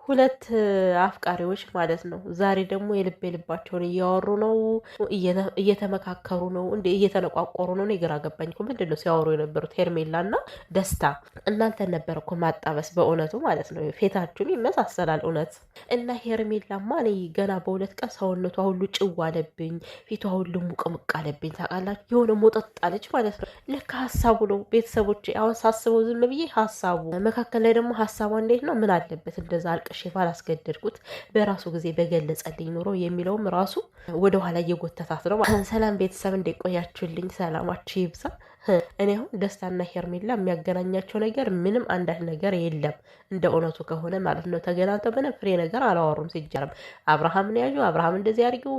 ሁለት አፍቃሪዎች ማለት ነው። ዛሬ ደግሞ የልብ የልባቸውን እያወሩ ነው፣ እየተመካከሩ ነው፣ እንደ እየተነቋቆሩ ነው። እኔ ግራ ገባኝ እኮ ምንድን ነው ሲያወሩ የነበሩት ሄርሜላ እና ደስታ? እናንተ ነበር እኮ ማጣበስ በእውነቱ ማለት ነው። ፌታችሁም ይመሳሰላል እውነት። እና ሄርሜላማ እኔ ገና በሁለት ቀን ሰውነቷ ሁሉ ጭው አለብኝ፣ ፊቷ ሁሉ ሙቅሙቅ አለብኝ። ታውቃላችሁ የሆነ ሞጠጥ አለች ማለት ነው። ልክ ሀሳቡ ነው ቤተሰቦች። አሁን ሳስበው ዝም ብዬ ሀሳቡ መካከል ላይ ደግሞ ሀሳቧ እንዴት ነው ምን አለበት እንደዛ አልቅሼ ባላስገደድኩት በራሱ ጊዜ በገለጸልኝ ኑሮ የሚለውም ራሱ ወደኋላ እየጎተታት ነው። ሰላም ቤተሰብ እንደቆያችሁልኝ ሰላማችሁ ይብዛ። እኔ አሁን ደስታና ሄርሜላ የሚያገናኛቸው ነገር ምንም አንዳች ነገር የለም። እንደ እውነቱ ከሆነ ማለት ነው። ተገናኝተው ምንም ፍሬ ነገር አላወሩም። ሲጀርም አብርሃምን ያዡ አብርሃም እንደዚህ አድርጊው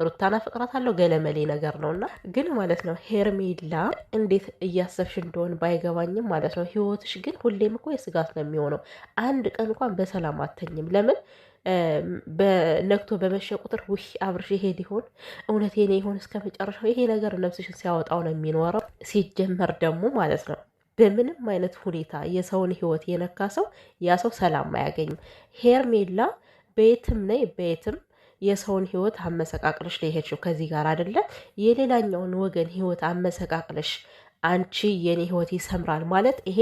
ሩታና ፍቅራት አለው ገለመሌ ነገር ነው። እና ግን ማለት ነው ሄርሜላ እንዴት እያሰብሽ እንደሆን ባይገባኝም ማለት ነው ህይወትሽ ግን ሁሌም እኮ የስጋት ነው የሚሆነው። አንድ ቀን እንኳን በሰላም አተኝም። ለምን በነግቶ በመሸ ቁጥር ውይ አብርሽ ይሄ ሊሆን እውነት የኔ ይሆን እስከ መጨረሻው ይሄ ነገር ነፍስሽን ሲያወጣው ነው የሚኖረው። ሲጀመር ደግሞ ማለት ነው በምንም አይነት ሁኔታ የሰውን ህይወት የነካ ሰው ያ ሰው ሰላም አያገኝም። ሄርሜላ በየትም ነይ በየትም የሰውን ህይወት አመሰቃቅለሽ ላይ ሄድሽው ከዚህ ጋር አይደለ የሌላኛውን ወገን ህይወት አመሰቃቅለሽ አንቺ የኔ ህይወት ይሰምራል ማለት ይሄ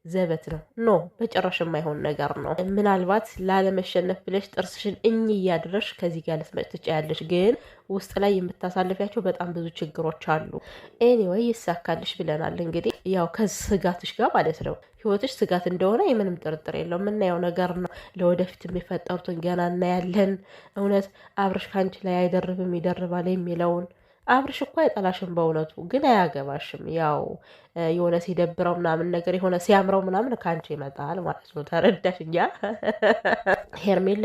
ዘበት ነው። ኖ በጭራሽ የማይሆን ነገር ነው። ምናልባት ላለመሸነፍ ብለሽ ጥርስሽን እያድረሽ ከዚህ ጋር ልትመጭ ትችያለሽ፣ ግን ውስጥ ላይ የምታሳልፊያቸው በጣም ብዙ ችግሮች አሉ። ኤኒዌይ ይሳካልሽ ብለናል። እንግዲህ ያው ከስጋትሽ ጋር ማለት ነው። ህይወትሽ ስጋት እንደሆነ የምንም ጥርጥር የለው። የምናየው ነገር ነው። ለወደፊት የሚፈጠሩትን ገና እናያለን። እውነት አብርሽ ከአንቺ ላይ አይደርብም ይደርባል የሚለውን አብርሽ እኮ አይጠላሽም በእውነቱ ግን አያገባሽም። ያው የሆነ ሲደብረው ምናምን ነገር የሆነ ሲያምረው ምናምን ከአንቺ ይመጣል ማለት ነው። ተረዳሽ? እኛ ሄርሜላ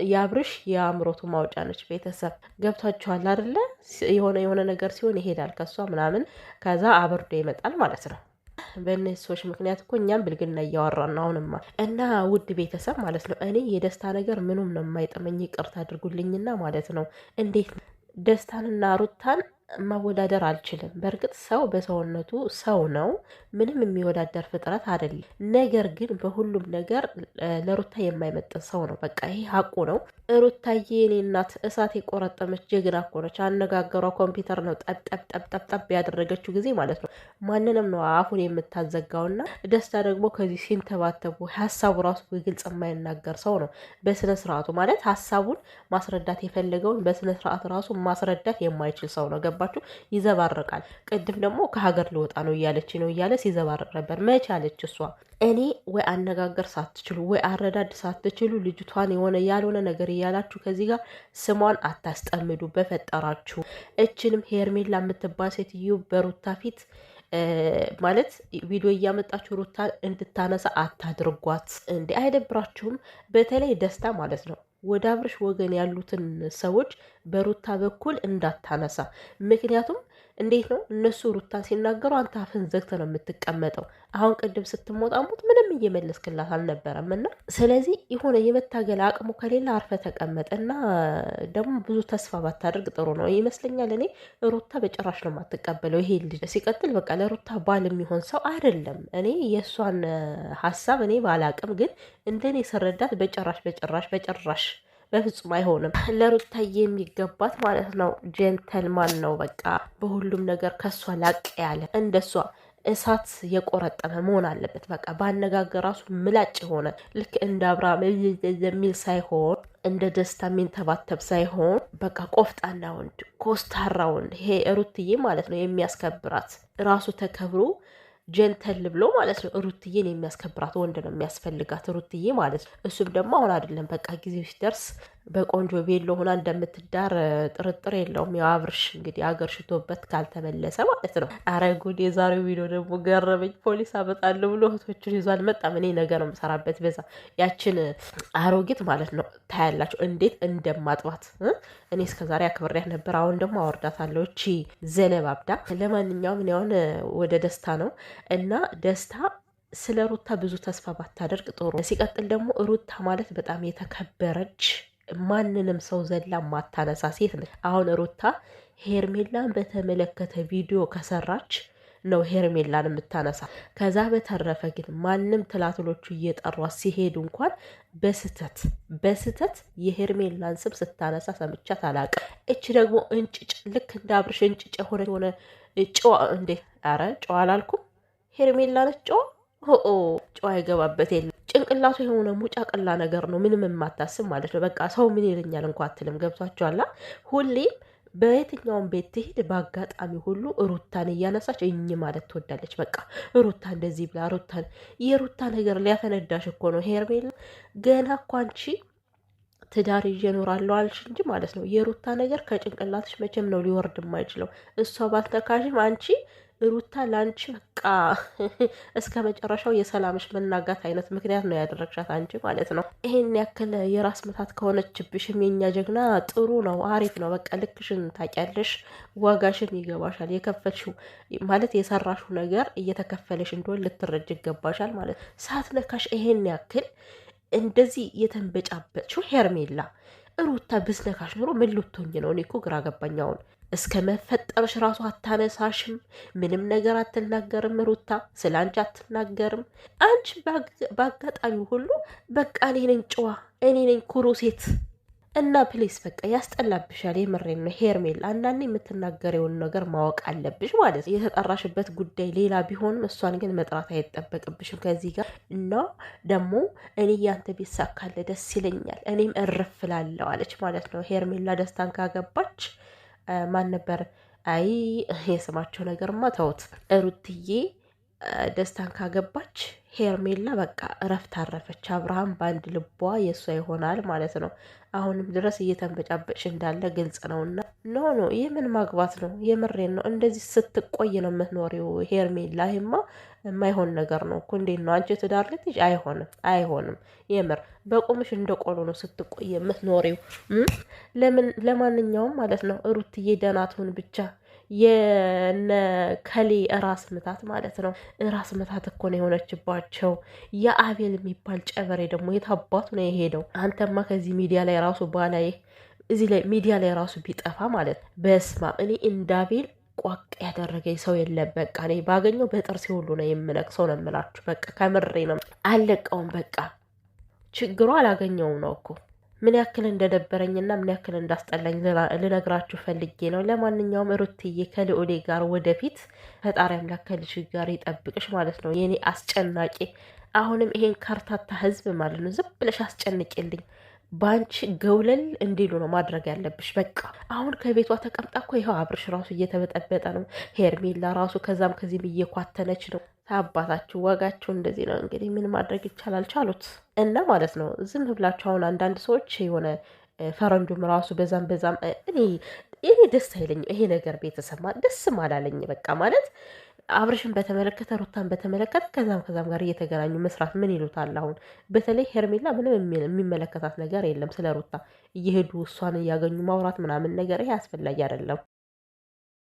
የአብርሽ የአእምሮቱ ማውጫ ነች። ቤተሰብ ገብቷችኋል አይደለ? የሆነ ነገር ሲሆን ይሄዳል ከሷ ምናምን ከዛ አብርዶ ይመጣል ማለት ነው። በእነዚህ ሰዎች ምክንያት እኮ እኛም ብልግና እያወራን ነው አሁንማ። እና ውድ ቤተሰብ ማለት ነው እኔ የደስታ ነገር ምኑም ነው የማይጥመኝ። ይቅርታ አድርጉልኝና ማለት ነው እንዴት ደስታንና ሩታን ማወዳደር አልችልም። በእርግጥ ሰው በሰውነቱ ሰው ነው፣ ምንም የሚወዳደር ፍጥረት አይደለም። ነገር ግን በሁሉም ነገር ለሩታ የማይመጥን ሰው ነው። በቃ ይሄ ሀቁ ነው። ሩታዬ የኔ እናት እሳት የቆረጠመች ጀግና እኮ ነች። አነጋገሯ ኮምፒውተር ነው ጠብ ያደረገችው ጊዜ ማለት ነው። ማንንም ነው አፉን የምታዘጋውና ደስታ ደግሞ ከዚህ ሲንተባተቡ ሀሳቡ ራሱ በግልጽ የማይናገር ሰው ነው። በስነ ስርዓቱ ማለት ሀሳቡን ማስረዳት የፈለገውን በስነ ስርዓት ራሱ ማስረዳት የማይችል ሰው ነው። ገባችሁ? ይዘባርቃል። ቅድም ደግሞ ከሀገር ልወጣ ነው እያለች ነው እያለ ሲዘባርቅ ነበር። መች አለች እሷ? እኔ ወይ አነጋገር ሳትችሉ ወይ አረዳድ ሳትችሉ ልጅቷን የሆነ ያልሆነ ነገር እያላችሁ ከዚህ ጋር ስሟን አታስጠምዱ በፈጠራችሁ። እችንም ሄርሜላ የምትባል ሴትዮ በሩታ ፊት ማለት ቪዲዮ እያመጣችሁ ሩታ እንድታነሳ አታድርጓት። እንዴ አይደብራችሁም? በተለይ ደስታ ማለት ነው ወደ አብርሽ ወገን ያሉትን ሰዎች በሩታ በኩል እንዳታነሳ። ምክንያቱም እንዴት ነው እነሱ ሩታን ሲናገሩ አንተ አፍን ዘግተ ነው የምትቀመጠው። አሁን ቅድም ስትሞጣሙት ምንም እየመለስክላት አልነበረም። እና ስለዚህ የሆነ የመታገል አቅሙ ከሌላ አርፈ ተቀመጠ። እና ደግሞ ብዙ ተስፋ ባታደርግ ጥሩ ነው ይመስለኛል። እኔ ሩታ በጭራሽ ነው የማትቀበለው ይሄ ልጅ። ሲቀጥል በቃ ለሩታ ባል የሚሆን ሰው አይደለም። እኔ የእሷን ሀሳብ እኔ ባላቅም፣ ግን እንደኔ ስረዳት በጭራሽ በፍጹም አይሆንም። ለሩታዬ የሚገባት ማለት ነው ጀንተልማን ነው። በቃ በሁሉም ነገር ከሷ ላቅ ያለ እንደሷ እሳት የቆረጠመ መሆን አለበት። በቃ ባነጋገር ራሱ ምላጭ የሆነ ልክ እንደ አብርሃም የሚል ሳይሆን እንደ ደስታ የሚንተባተብ ሳይሆን በቃ ቆፍጣና ወንድ፣ ኮስታራ ወንድ። ይሄ ሩትዬ ማለት ነው የሚያስከብራት ራሱ ተከብሮ ጀንተል ብሎ ማለት ነው። ሩትዬን የሚያስከብራት ወንድ ነው የሚያስፈልጋት ሩትዬ ማለት ነው። እሱም ደግሞ አሁን አይደለም በቃ ጊዜው ሲደርስ በቆንጆ ቤሎ ሆና እንደምትዳር ጥርጥር የለውም። ያው አብርሽ እንግዲህ አገር ሽቶበት ካልተመለሰ ማለት ነው። አረ ጉድ! የዛሬው ቪዲዮ ደግሞ ገረመኝ። ፖሊስ አመጣለሁ ብሎ እህቶቹን ይዞ አልመጣም። እኔ ነገ ነው የምሰራበት በዛ ያችን አሮጊት ማለት ነው። ታያላችሁ እንዴት እንደማጥባት። እኔ እስከዛሬ አክብሬያት ነበር፣ አሁን ደግሞ አወርዳታለሁ። እቺ ዘለባብዳ። ለማንኛውም እኔ አሁን ወደ ደስታ ነው እና ደስታ ስለ ሩታ ብዙ ተስፋ ባታደርግ ጥሩ። ሲቀጥል ደግሞ ሩታ ማለት በጣም የተከበረች ማንንም ሰው ዘላ ማታነሳ ሴት ነች። አሁን ሩታ ሄርሜላን በተመለከተ ቪዲዮ ከሰራች ነው ሄርሜላን የምታነሳ። ከዛ በተረፈ ግን ማንም ትላትሎቹ እየጠሯት ሲሄዱ እንኳን በስተት የሄርሜላን ስም ስታነሳ ሰምቻት አላውቅም። እች ደግሞ እንጭጭ ልክ እንደ አብርሽ እንጭጭ የሆነ ጨዋ እንዴ! አረ ጨዋ አላልኩም። ሄርሜላ ነች ጨዋ። ጨዋ የገባበት የለም። ጭንቅላቱ የሆነ ሙጫ ቀላ ነገር ነው። ምንም የማታስብ ማለት ነው። በቃ ሰው ምን ይለኛል እንኳ አትልም። ገብቷቸዋላ። ሁሌም በየትኛውን ቤት ትሄድ በአጋጣሚ ሁሉ ሩታን እያነሳች እኝ ማለት ትወዳለች። በቃ ሩታ እንደዚህ ብላ የሩታ ነገር ሊያፈነዳሽ እኮ ነው ሄርሜላ። ገና እኮ አንቺ ትዳር ይዤ እኖራለሁ አልሽ እንጂ ማለት ነው። የሩታ ነገር ከጭንቅላትሽ መቼም ነው ሊወርድ የማይችለው። እሷ ባልተካሽም አንቺ ሩታ ለአንቺ በቃ እስከ መጨረሻው የሰላምሽ መናጋት አይነት ምክንያት ነው ያደረግሻት አንቺ ማለት ነው። ይሄን ያክል የራስ ምታት ከሆነችብሽም የኛ ጀግና ጥሩ ነው፣ አሪፍ ነው። በቃ ልክሽን ታውቂያለሽ፣ ዋጋሽን ይገባሻል። የከፈልሽው ማለት የሰራሽው ነገር እየተከፈለሽ እንደሆን ልትረጅ ይገባሻል ማለት ሳትነካሽ ይሄን ያክል እንደዚህ የተንበጫበችው ሄርሜላ ሩታ ብስነካሽ ኖሮ ምን ልትሆኝ ነው? እኔ እኮ ግራ ገባኛውን እስከ መፈጠርሽ ራሱ አታነሳሽም። ምንም ነገር አትናገርም። ሩታ ስለ አንቺ አትናገርም። አንቺ በአጋጣሚ ሁሉ በቃ እኔ ነኝ ጨዋ፣ እኔ ነኝ ኩሩ ሴት እና ፕሌስ በቃ ያስጠላብሻል። የምሬን ነው ሄርሜላ። አንዳንዴ የምትናገረውን ነገር ማወቅ አለብሽ ማለት ነው። የተጠራሽበት ጉዳይ ሌላ ቢሆንም እሷን ግን መጥራት አይጠበቅብሽም ከዚህ ጋር እና ደግሞ እኔ ያንተ ቤት ሳካለ ደስ ይለኛል፣ እኔም እርፍላለሁ አለች ማለት ነው። ሄርሜላ ደስታን ካገባች ማን ነበር? አይ የስማቸው ነገርማ ተውት። ሩትዬ ደስታን ካገባች ሄርሜላ በቃ እረፍት አረፈች። አብርሃም በአንድ ልቧ የእሷ ይሆናል ማለት ነው። አሁንም ድረስ እየተንበጫበጭ እንዳለ ግልጽ ነውና ኖ ይህ ምን ማግባት ነው? የምሬን ነው። እንደዚህ ስትቆይ ነው የምትኖሪው ሄርሜላ። ይሄማ የማይሆን ነገር ነው እኮ። እንዴት ነው አንቺ ትዳር ልትይዥ? አይሆንም። የምር በቁምሽ እንደ ቆሎ ነው ስትቆይ የምትኖሪው። ለማንኛውም ማለት ነው ሩትዬ ደህና ትሁን ብቻ። የነ ከሌ ራስ ምታት ማለት ነው። ራስ ምታት እኮ ነው የሆነችባቸው። የአቤል የሚባል ጨበሬ ደግሞ የታባቱ ነው የሄደው። አንተማ ከዚህ ሚዲያ ላይ ራሱ ባላይ እዚህ ላይ ሚዲያ ላይ ራሱ ቢጠፋ ማለት በስማ እኔ እንዳቤል ቋቅ ያደረገኝ ሰው የለም። በቃ እኔ ባገኘው በጥርሴ ሁሉ ነው የምነቅሰው ነው የምላችሁ። በቃ ከምሬ ነው። አልለቀውም። በቃ ችግሩ አላገኘውም ነው እኮ። ምን ያክል እንደደበረኝና ምን ያክል እንዳስጠላኝ ልነግራችሁ ፈልጌ ነው። ለማንኛውም ሩትዬ ከልዑሌ ጋር ወደፊት ፈጣሪ አምላክ ከልጅ ጋር ይጠብቅሽ ማለት ነው። የኔ አስጨናቂ አሁንም ይሄን ከርታታ ህዝብ ማለት ነው ዝም ብለሽ አስጨንቅልኝ። ባንቺ ገውለል እንዲሉ ነው ማድረግ ያለብሽ። በቃ አሁን ከቤቷ ተቀምጣ እኮ ይኸው አብርሽ ራሱ እየተበጠበጠ ነው። ሄርሜላ ራሱ ከዛም ከዚህም እየኳተነች ነው። ታባታችሁ ዋጋችሁ እንደዚህ ነው። እንግዲህ ምን ማድረግ ይቻላል? ቻሉት እና ማለት ነው። ዝም ብላችሁ አሁን አንዳንድ ሰዎች የሆነ ፈረንጁም ራሱ በዛም እኔ ደስ አይለኝም ይሄ ነገር። ቤተሰማ ደስም አላለኝ። በቃ ማለት አብርሽን በተመለከተ ሩታን በተመለከተ ከዛም ጋር እየተገናኙ መስራት ምን ይሉታል? አሁን በተለይ ሄርሜላ ምንም የሚመለከታት ነገር የለም ስለ ሩታ። እየሄዱ እሷን እያገኙ ማውራት ምናምን ነገር ይሄ አስፈላጊ አይደለም።